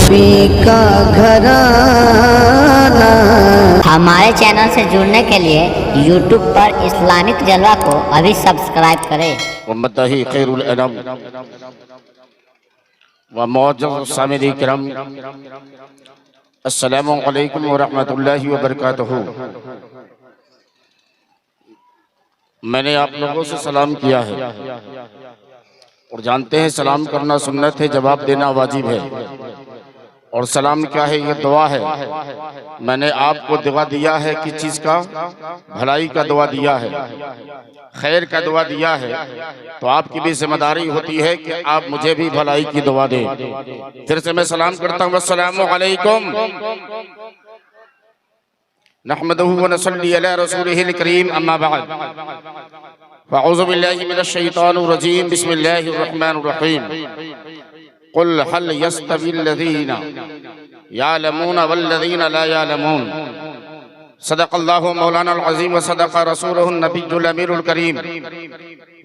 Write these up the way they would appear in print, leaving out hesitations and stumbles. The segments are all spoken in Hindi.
नबी का घराना। हमारे चैनल से जुड़ने के लिए YouTube पर इस्लामिक जलवा को अभी सब्सक्राइब करें। उम्मतही खैरुल अनम व मौजूद सामिरी किरम, अस्सलामु अलैकुम व रहमतुल्लाहि व बरकातहू। मैंने आप लोगों से सलाम किया है और जानते हैं सलाम करना सुन्नत है, जवाब देना वाजिब है। और सलाम क्या है? ये दुआ है। मैंने आपको दुआ दिया है, किस चीज का? भलाई का दुआ दिया है, खैर का दुआ दिया है। तो आपकी भी जिम्मेदारी होती है कि आप मुझे भी भलाई की दुआ दें। फिर से मैं सलाम करता हूँ, अस्सलामु अलैकुम नहमदुहु व नसल्ली अला रसूलिहिल करीम, अम्मा बाद, फअऊज़ु बिल्लाहि मिनश शैतानिर रजीम, बिस्मिल्लाहिर रहमानिर रहीम। कुल हल यस्तविल्लज़ीना यालमून वल्लज़ीना ला यालमून। सदक़ल्लाहु मौलानाल अज़ीम व सदक़ रसूलुहुन नबियुल अमीरुल करीम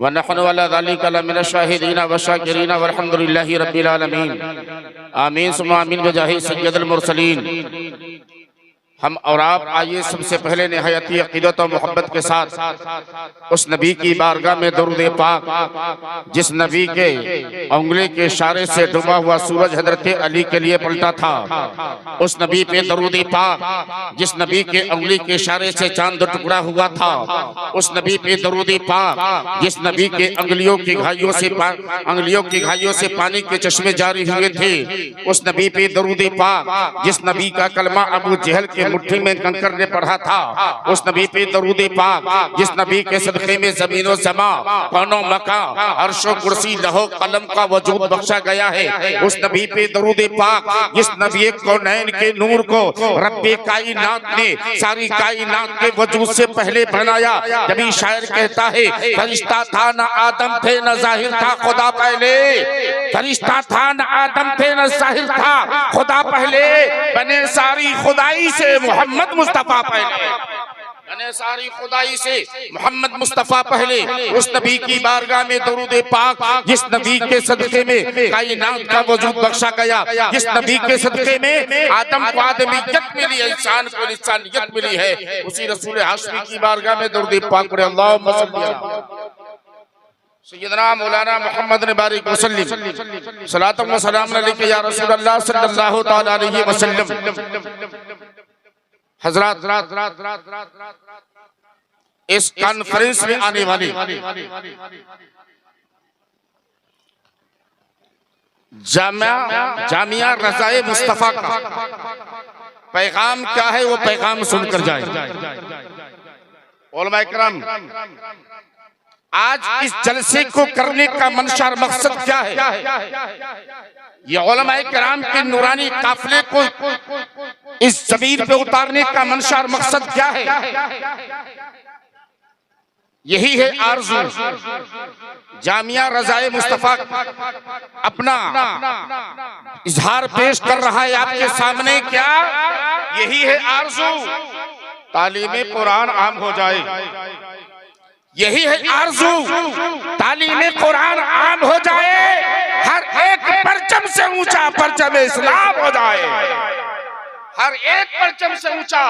व नहनु अला ज़ालिका लमिनश शाहिदीन व शाकिरीन वल्हम्दुलिल्लाहि रब्बिल आलमीन। आमीन सुम्मा आमीन बिजाहि सय्यदुल मुरसलीन। हम और आप आइए सबसे पहले निहायती अक़ीदत और मोहब्बत के साथ उस नबी की बारगाह में दरूद पाक, जिस नबी के उंगली के इशारे से डूबा हुआ सूरज हजरत अली के लिए पलटा था, उस नबी पे दरूद पाक, जिस नबी के उंगली के इशारे से चांद टुकड़ा हुआ था, उस नबी पे दरूद पाक, जिस नबी के उंगलियों की घाइयों से पानी के चश्मे जारी हुए थे, उस नबी पे दरूद पाक, जिस नबी का कलमा अबू जहल के मुट्ठी में कंकर ने पढ़ा था, उस नबी पे दरूद पाक, जिस नबी के सदक़े में ज़मीनो समा कौनो मका अर्शो कुर्सी लहो कलम का वजूद बख्शा गया है, उस नबी पे दरूद पाक, जिस नबी कौनैन के नूर को रब्बे कायनात ने सारी कायनात के वजूद से पहले बनाया। जब शायर कहता है फरिश्ता था न आदम थे न ज़ाहिर था खुदा पहले, फरिश्ता था न आदम थे न ज़ाहिर था खुदा पहले, बने सारी खुदाई से मोहम्मद मुस्तफा पहले, बने सारी खुदाई से मोहम्मद मुस्तफा पहले। उस नबी की बारगाह में दरूद पाक, जिस नबी के सदक़े में कायनात का वजूद बख्शा गया, जिस नबी के सदक़े में आदम को आदमियत मिली, इंसान को इंसानियत मिली है, उसी रसूल हाशमी की बारगाह में दरूद पाक पढ़े। अल्लाहुम्मा सल्ली अला सय्यदना मौलाना मोहम्मद बारिक वसल्लम, सलातम व सलाम अलैका या रसूल अल्लाह सल्लल्लाहु तआला अलैहि वसल्लम। हजरात, इस कॉन्फ्रेंस में आने वाले जामिया रज़ाए मुस्तफा का पैगाम क्या है, वो पैगाम सुनकर जाए। उलमाए किराम, आज इस जलसे को करने का मंशा और मकसद क्या है? ये उलमाए किराम के नूरानी काफिले को इस ज़मीन पे उतारने का मंशा और मकसद क्या है? यही है आरज़ू। जामिया रज़ाए मुस्तफा अपना इजहार पेश कर रहा है आपके सामने। क्या यही है आरज़ू? तालीम कुरान आम हो जाए, यही है आरज़ू। तालीम कुरान आम हो जाए, हर एक परचम से ऊंचा परचम इस्लाम हो जाए, हर एक परचम से ऊंचा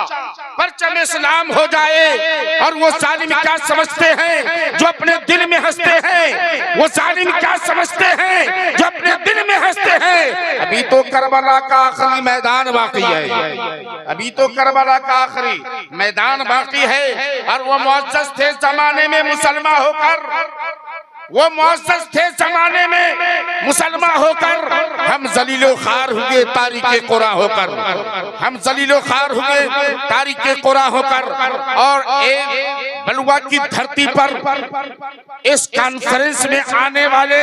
परचम इस्लाम हो जाए। और वो जालिम क्या समझते हैं जो अपने दिल में हंसते हैं? वो जालिम क्या समझते हैं जो अपने दिल में हंसते हैं? अभी तो करबला का आखिरी मैदान बाकी है, अभी तो करबला का आखिरी मैदान बाकी है। और वो मुअज़्ज़ज़ थे जमाने में मुसलमान होकर, वो मुअज़्ज़ज़ थे जमाने में मुसलमान होकर, हम ज़लीलो ख़ार हुए तारीक़े क़ुरा होकर, हम ज़लीलो ख़ार हुए तारीक़े क़ुरा होकर। और एक बलुआ की धरती पर इस कॉन्फ्रेंस में आने वाले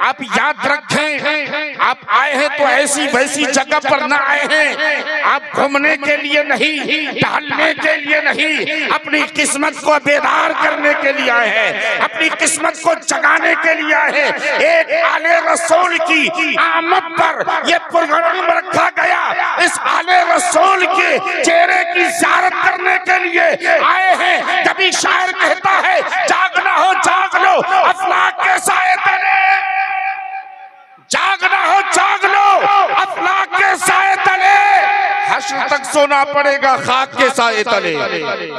आप याद रखें, आप आए हैं तो ऐसी वैसी जगह पर ना आए हैं। आप घूमने के लिए नहीं, टहलने के लिए नहीं, अपनी किस्मत को बेदार करने के लिए आए हैं, अपनी किस्मत को जगाने के लिए आए हैं। एक आले रसूल की आमद पर यह प्रोग्राम रखा गया, इस आले रसूल के चेहरे की ज़ियारत करने के लिए आए हैं। कभी शायर कहता है जागना हो जाग लो अफलाक के साए तले, जागना हो जाग लो अफलाक सोना पड़ेगा खाक के साए तले,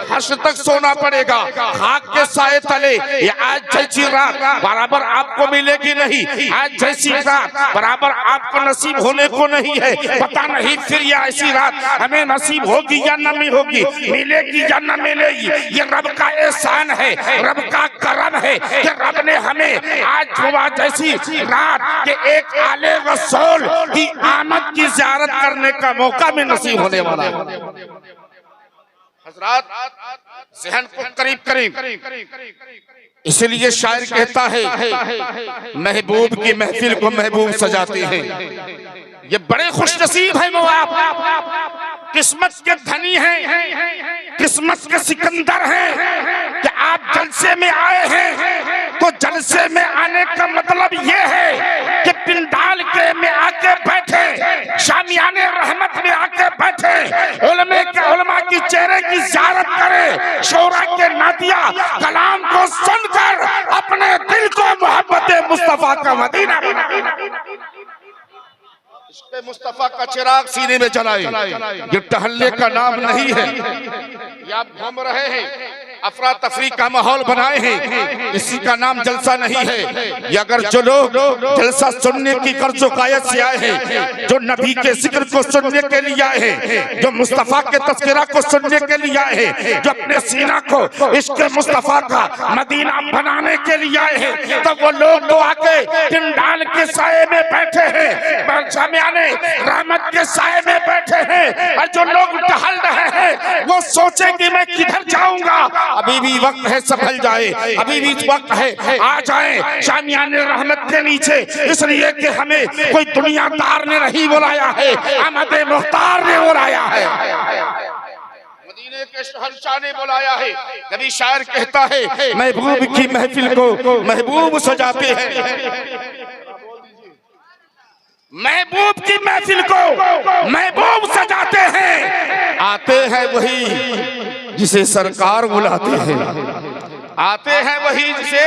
हश्र तक सोना पड़ेगा खाक के साए तले। ये आज जैसी रात बराबर आपको मिलेगी नहीं, आज जैसी रात बराबर आपको नसीब होने को नहीं है। पता नहीं फिर ये ऐसी रात हमें नसीब होगी या नहीं होगी, मिलेगी या न मिलेगी। ये रब का एहसान है, रब का करम है कि रब ने हमें आज जुमा जैसी रात के एक आले रसूल की आमद की ज़ियारत करने का मौका में नसीब होने वाला है। हज़रात ज़हन को करीब करीब, इसलिए शायर कहता है महबूब की महफिल को महबूब सजाते हैं। ये बड़े खुशनसीब है आप, किस्मत के धनी हैं, किस्मत के सिकंदर हैं कि आप जलसे में आए हैं। तो जलसे में आने का मतलब ये है कि पिंडाल के में आके बैठे, शामियाने रहमत में आके बैठे, उलमा की चेहरे की ज़ियारत करें, शोरा के नातिया कलाम को सुनकर अपने दिल को मोहब्बत मुस्तफा का मदीना, इश्क़ मुस्तफा का चिराग सीने में जलाए। ये टहलने का नाम नहीं है, ये आप घूम रहे हैं, अफरा तफरी का माहौल बनाए हैं, इसी का नाम जलसा नहीं है। ये अगर जो लोग जलसा सुनने की कर्जो कायद से आए हैं, जो नबी के जिक्र को सुनने के लिए आए हैं, जो मुस्तफा के तज़किरा को सुनने के लिए आए हैं, जो अपने सीना को इश्क़ मुस्तफा का मदीना बनाने के लिए आए हैं, तब वो लोग तो आके पिंडाल के साए में बैठे हैं, शामियाने रहमत के साए में बैठे हैं। और जो लोग टहल रहे हैं वो सोचे कि मैं किधर जाऊंगा, अभी भी वक्त है, सफल जाए, अभी भी वक्त है, आ जाए शामियाने रहमत के नीचे। इसलिए कि हमें कोई दुनियादार ने नहीं बुलाया है, अहमद मुख्तार ने बुलाया है, मदीने के शहंशाह ने बुलाया है। कभी शायर कहता है महबूब की महफिल को महबूब सजाते हैं, महबूब की महफिल को महबूब सजाते हैं। आते हैं वही जिसे सरकार बुलाते हैं, आते हैं वही जिसे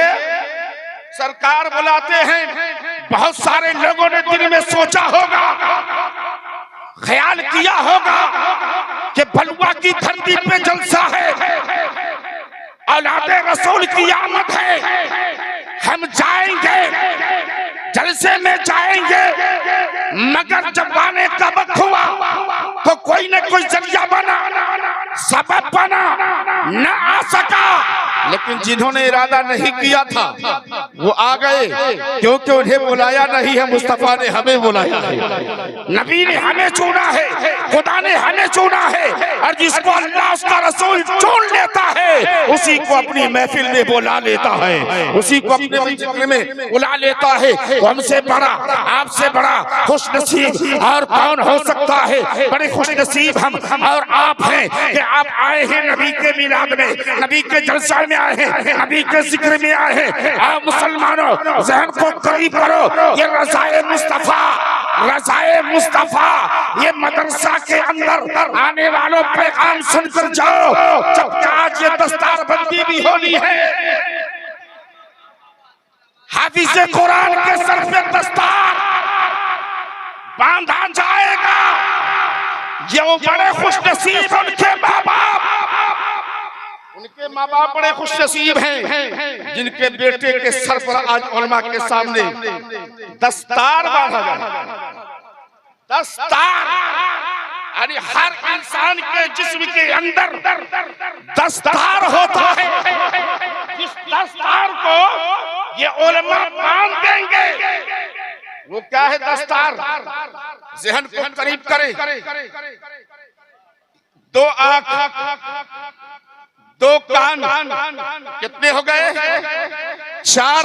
सरकार बुलाते हैं। बहुत सारे लोगों ने दिल में सोचा होगा, ख्याल किया होगा कि बलुआ की धरती पे जलसा है, औलादे रसूल की आमद है, हम जाएंगे, जलसे में जाएंगे। मगर जब आने का वक्त हुआ तो कोई न कोई जरिया बना, सबब बना, न आ सका। लेकिन जिन्होंने इरादा नहीं किया था वो आ गए, क्योंकि उन्हें बुलाया नहीं है, मुस्तफा ने हमें बुलाया है, नबी ने हमें चुना है, खुदा ने हमें चुना है। और जिसको अल्लाह उसका रसूल चुन लेता है उसी को अपनी महफिल में बुला लेता है, उसी को अपने महफिल में बुला लेता है। हमसे बड़ा, आपसे बड़ा खुशनसीब और कौन हो सकता है? बड़े खुशनसीब हम और आप हैं कि आप आए हैं नबी के मिलाद में, नबी के जलसा में आए हैं, नबी के जिक्र में आए हैं। आप मुसलमानों ज़हन को करीब करो, ये रज़ाए मुस्तफा, रज़ाए मुस्तफा, ये मदरसा के अंदर आने वालों पैगाम सुनकर जाओ। जब आज ये दस्तार बंदी भी होनी है, हाफिज़ कुरान के सर पे दस्तार बांधा जाएगा। ये वो बड़े खुशनसीब उनके माँ बाप, उनके माँ बाप बड़े खुशनसीब हैं जिनके बेटे के सर पर आज उलमा के सामने दस्तार बांधा जाएगा। दस्तार यानी हर इंसान के जिस्म के अंदर दस्तार होता है, जिस दस्तार को ये उलमा बांध देंगे वो क्या है दस्तार? ज़हन को करीब करें, दो आँख, दो कान, कितने हो गए? चार,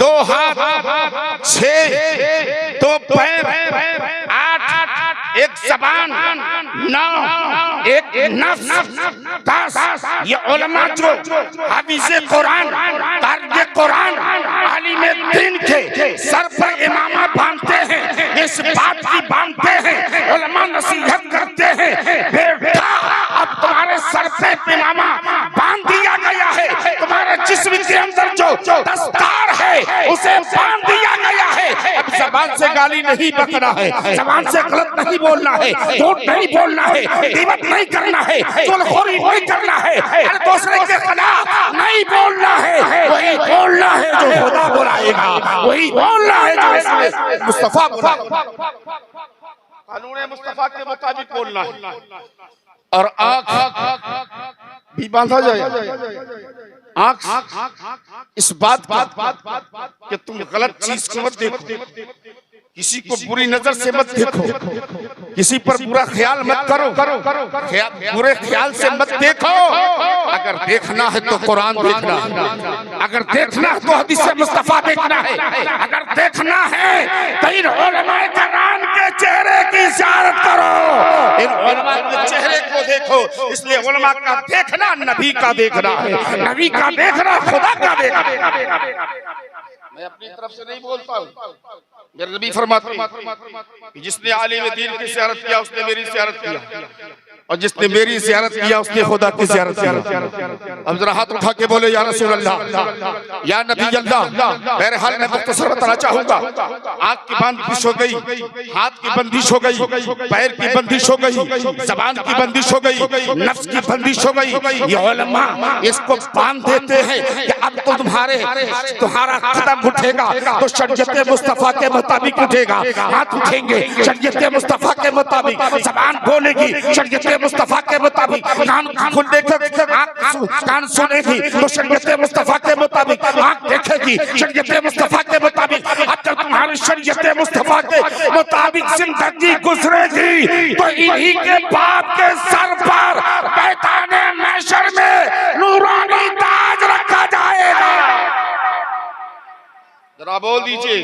दो हाथ, छह, दो पैर, आठ, एक ज़बान, नौ, एक नफ्स, 10। ये उलमा जो हाफिज़े कुरान, तारिक़े कुरान, आलिमे दीन के सर पर इमामा बांधते हैं, इस बात की बांधते हैं, उलमा नसीहत करते हैं, बेटा अब तुम्हारे सर पे इमामा बांध दिया गया है, तुम्हारे जिस्म के अंदर जो दस्तार है उसे बांध दिया गया है। अब जबान से गाली नहीं बकना है, जबान से गलत नहीं बोलना है, झूठ नहीं बोलना है, गीबत नहीं करना है, चुगलखोरी नहीं करना है, हर दूसरे के खिलाफ नहीं बोलना है। वही बोलना है जो खुदा बुलाएगा, वही बोलना है जो मुस्तफा बुलाएगा। कानून मुस्तफा के मुताबिक बोलना है। और आँख भी बांधा जाए, आँख इस बात कि तुम गलत चीज को मत देखो, किसी को बुरी नजर से मत देखो, किसी पर बुरा ख्याल मत करो, बुरे ख्याल से मत देखो। अगर देखना है तो कुरान देखना है, अगर देखना है तो हदीस मुस्तफा देखना है, अगर देखना है तो इन उलमाए कराम के चेहरे की ज़ियारत करो, इन उलमा के चेहरे को देखो। इसलिए उलमा का देखना नबी का देखना है, नबी का देखना खुदा का देखना। मैं अपनी तरफ से नहीं बोलता हूँ, मेरे नबी फरमाते हैं जिसने आलिम दीन की ज़ियारत किया उसने मेरी ज़ियारत किया, और जिसने मेरी ज़ियारत किया उसने खुदा की ज़ियारत किया। अब जरा हाथ उठा के बोले या रसूल अल्लाह, या नबी अल्लाह। मेरे हाल में मुख्तसर बताना चाहूंगा, आँख की बंदिश हो गई, हाथ की बंदिश हो गई, पैर की बंदिश हो गई, जबान की बंदिश हो गई, नफ्स की बंदिश हो गई। ये उलमा इसको बांध देते हैं कि अब तो तुम्हारा कदम उठेगा तो शरीयत मुस्तफा के मुताबिक उठेगा, हाथ उठेंगे शरीयत मुस्तफा के मुताबिक, जबान बोलेगी शरीयत मुस्तफा के मुताबिक, कान सुनेगी तो शरीयत मुस्तफा के मुताबिक, आँख देखेगी शरीयत मुस्तफा के मुताबिक। अब जब तुम्हारी शरीयत मुस्तफा के मुताबिक जिंदगी गुजरेगी तो इन्हीं के बाप के सर पर मैदाने महशर में नूरानी ताज रखा जाएगा। जरा बोल दीजिए,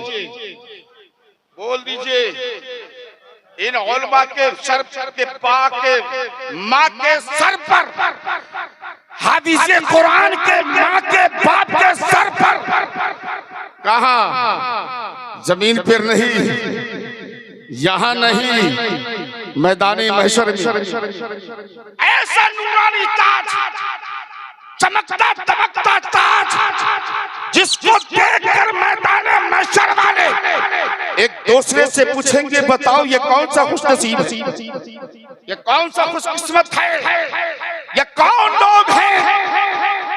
बोल दीजिए। इन उलमा के सर के पाक के माँ के सर पर, हदीस कुरान के माँ के बाप के सर पर, कहाँ जमीन पर नहीं, यहाँ नहीं, मैदानी महशर में ऐसा नूरानी ताज, चमकता दमकता ताज, जिसको देखकर मैदान महशर वाले एक दूसरे से पूछेंगे बताओ ये कौन सा खुशनसीब है, ये कौन सा खुशकिस्मत है, ये कौन लोग हैं,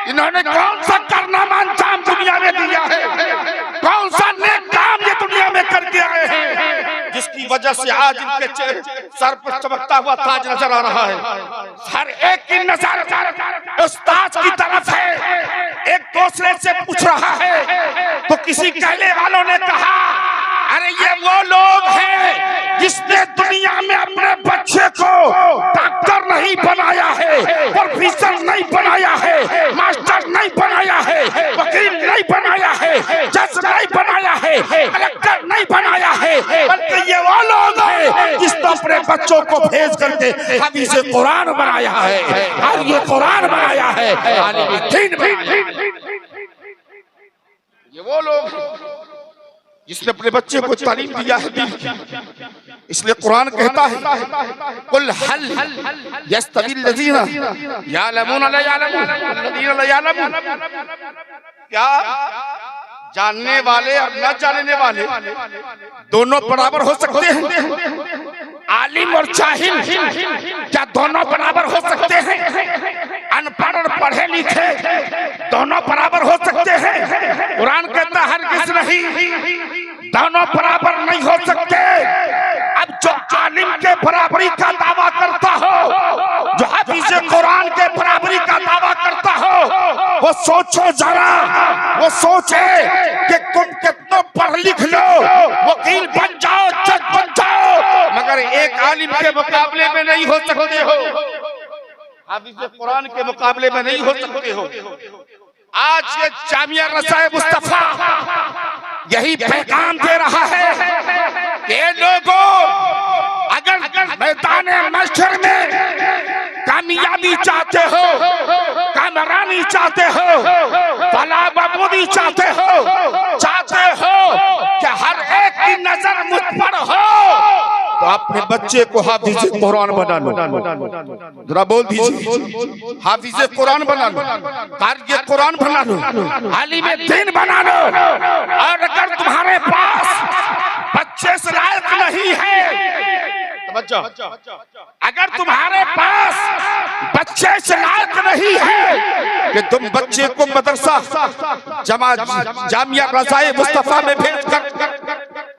इन्होंने कौन सा कारनामा अंजाम दुनिया में दिया है, कौन सा नेक काम ये दुनिया में करके आए हैं, जिसकी वजह से आज इनके सर पर चमकता हुआ ताज नजर आ रहा है। हर एक की नजर उस ताज की तरफ है। एक दूसरे से पूछ रहा है तो किसी कहने वालों ने कहा अरे ये वो लोग हैं जिसने दुनिया में अपने बच्चे को डॉक्टर नहीं बनाया है, प्रोफेसर नहीं बनाया है, मास्टर नहीं बनाया है, वकील नहीं बनाया है, जज नहीं बनाया है, कलेक्टर नहीं बनाया है, बल्कि ये वो लोग हैं जिसने अपने बच्चों को भेज करके हदीस कुरान बनाया है, और ये कुरान बनाया है, ये वो लोग जिसने अपने बच्चे को तालीम दिया है दीन की। इसलिए कुरान कहता है कुल हल यस्तवील लज़ीना यालमून ला यालमून लज़ीना ला यालमून, क्या जानने वाले और न जानने वाले दोनों बराबर हो सकते हैं? आलिम और जाहिल क्या दोनों बराबर हो सकते हैं? अनपढ़ और पढ़े लिखे दोनों बराबर हो सकते हैं? कुरान कहता है हरगिज़ नहीं, दोनों बराबर नहीं हो सकते। अब जो आलिम के बराबरी का दावा करता हो, जो हाफिज़ कुरान के बराबरी का दावा करता हो, वो सोचो जरा, वो सोचे कि तुम कितना पढ़ लिख लो, वकील बन जाओ, जज बन जाओ, मगर एक आलिम के मुकाबले में नहीं हो सकते हो, हाफिज़ कुरान के मुकाबले में नहीं हो सकते हो। आज ये जामिया रसाए मुस्तफा यही पैगाम दे रहा है कि लोगों, अगर मैदान महशर में कामयाबी चाहते हो, कामरानी चाहते हो, फलाह बबूदी चाहते हो कि हर एक की नजर मुझ पर हो, तो अपने बच्चे को हाफिज कुरान बना लो। जरा बोल दीजिए, हाफिज कुरान बना लो, कारी कुरान बना लो, आलिम दीन बना लो। और अगर तुम्हारे पास बच्चे से लायक नहीं है, अगर तुम्हारे पास बच्चे से लायक नहीं है कि तुम बच्चे को मदरसा जामिया रज़ाए मुस्तफा में भेज कर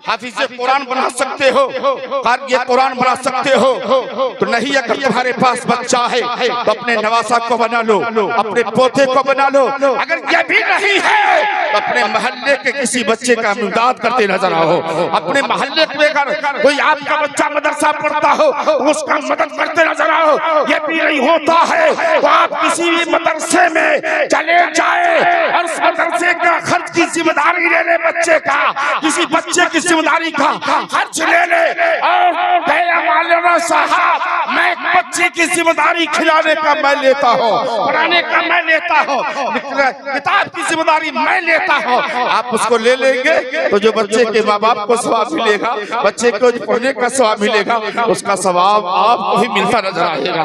हाफिज कुरान बना सकते हो, कारी कुरान बना सकते हो, तो नहीं। अगर तुम्हारे पास बच्चा है तो अपने नवासा को बना लो, अपने पोते को बना लो। अगर ये भी नहीं है तो अपने मोहल्ले के किसी बच्चे का इमदाद करते नजर आओ। अपने मोहल्ले में अगर कोई आपका बच्चा मदरसा पढ़ता हो तो उसका मदद करते नजर आओ। ये भी नहीं होता है तो आप किसी भी मदरसे में चले जाए और उस मदरसे का खर्च की जिम्मेदारी ले ले, बच्चे का, किसी बच्चे की जिम्मेदारी का खर्च ले ले। और मौलाना साहब, मैं बच्चे की जिम्मेदारी खिलाने का मैं लेता हूँ, पढ़ाने का मैं लेता हूँ, किताब की जिम्मेदारी मैं लेता हूँ। आप उसको ले लेंगे तो जो बच्चे के माँ बाप को सवाब मिलेगा, बच्चे को पढ़ने का सवाब मिलेगा, उसका सवाब आपको भी मिलता नजर आएगा।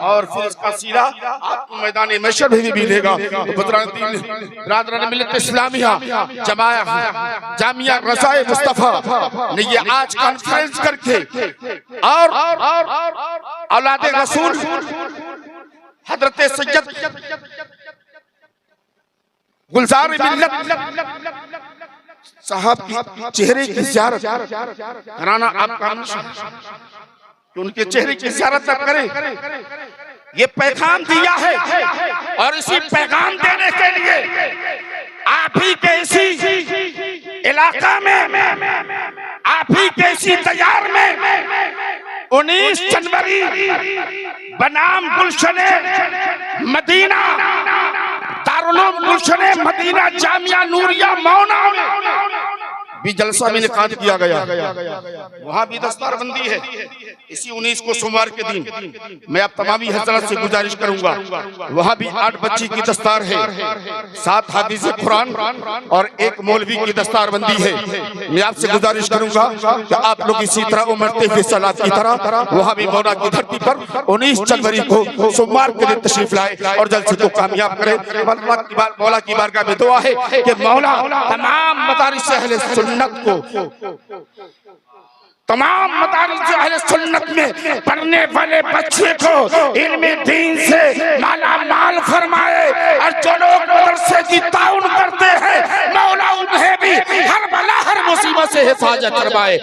और फिर उसका सीधा आपको मैदान महशर भी मिलेगा। मिल्लत इस्लामिया जामिया रज़ाए मुस्तफा ने ये आज कॉन्फ्रेंस करके और औलाद रसूल हजरत सैयद गुलजार मिल्लत साहब की चेहरे की ज़ियारत कराना आपका कि उनके चेहरे की ज़ियारत आप करें, ये पैगाम दिया है। और इसी पैगाम देने के लिए आप ही के इसी इलाका में, आप ही के इसी तैयार में 19 जनवरी बनाम गुलशने मदीना, दारुल गुलशने मदीना जामिया नूरिया मौना में भी जलसा में इनेकाद किया गया। वहाँ भी दस्तारबंदी है। इसी 19 को सोमवार के दिन मैं आप तमामी हजरत से गुजारिश करूंगा, वहाँ भी 8 बच्ची की दस्तार है, 7 हाफिज कुरान और 1 मौलवी की दस्तारबंदी है। मैं आपसे गुजारिश करूंगा कि आप लोग इसी तरह उमड़ते हुए सलात की तरह वहाँ भी मौला की धरती पर 19 जनवरी को सोमवार के दिन तशरीफ लाए और जलसे को कामयाब करें। मौला की बारगाह में दुआ है कि मौला तमाम मदारिस अहले सुन्नत को, तमाम मदारिस अहले सुन्नत में पढ़ने वाले बच्चे को इल्मे दीन से माला माल फरमाए। और जो लोग मदरसे की ताउन करते हैं, मौला उन्हें भी हर बला हर मुसीबत से हिफाजत करवाए।